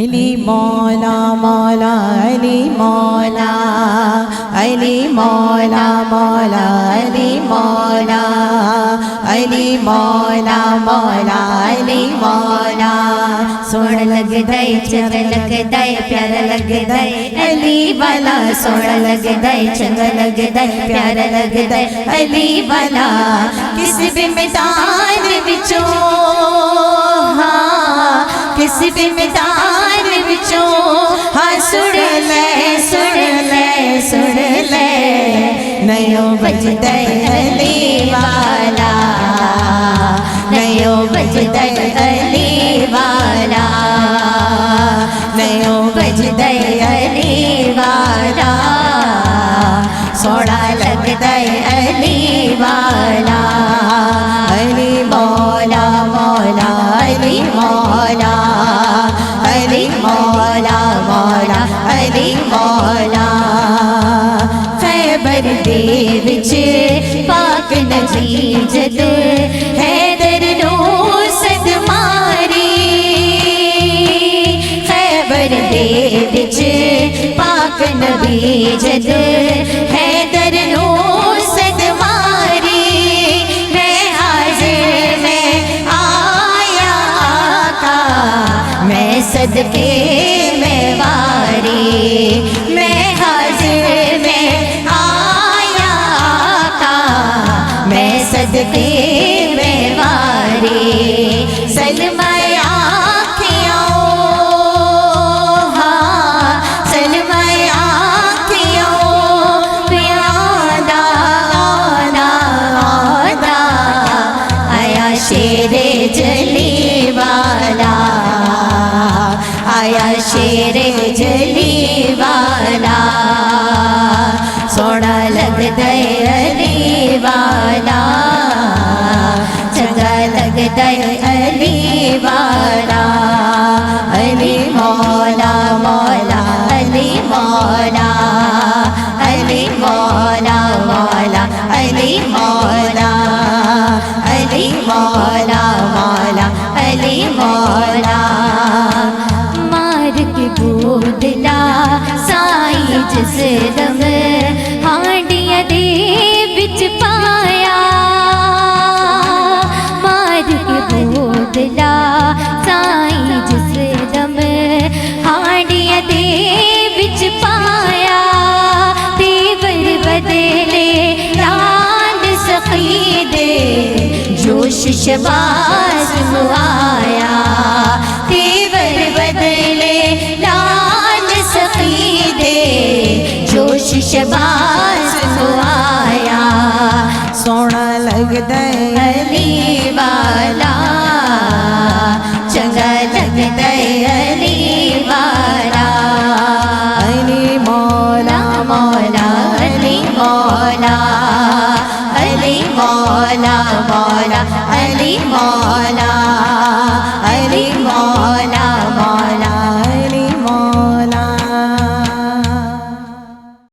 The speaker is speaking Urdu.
علی مولا مولا علی مولا علی مولا مولا علی مولا علی مولا مولا علی مولا سونا لگدا ہے چنگا لگدا ہے پیارا لگدا ہے علی والا سونا لگدا ہے چنگا لگدا ہے پیارا لگدا ہے علی والا کسی بھی میدان وچوں کسی بھی میدان وچوں ہاں سن لے سن لے سن لے نیو بجدا علی والا نیو بجدا علی والا نیو بجدا علی والا سونا لگدا علی والا علی مولا مولا علی مولا علی مولا مولا علی مولا خیبر دے وچ پاک نبی جد حیدر نو صد ماری خیبر دے وچ پاک نبی جد حیدر نو صد ماری میں حاضر میں آیا آقا میں صدقے میں واری میں حاضر میں آیا آقا میں صدقے میں واری سلمہ آنکھیوں ہاں سلمہ آنکھیوں پیادا آنا آنا آیا شیر جلی والا آیا شیر جلی والا سونا لگدا علی والا چنگا لگدا علی والا علی مولا مولا علی مولا علی مولا مولا علی مولا علی مولا مولا علی مولا مار کے بودلا سائی جس دم ہانڈیاں دے وچ پایا مار کے بودلا سائی جس دم ہانڈیاں دے وچ پایا دیور بدلے لال سخی دے جوش شباز آیا دیور بدلے لال سخی دے جوش شباز آیا سونا لگدا علی والا چنگا لگدا علی والا علی مولا مولا علی مولا علی مولا مولا علی مولا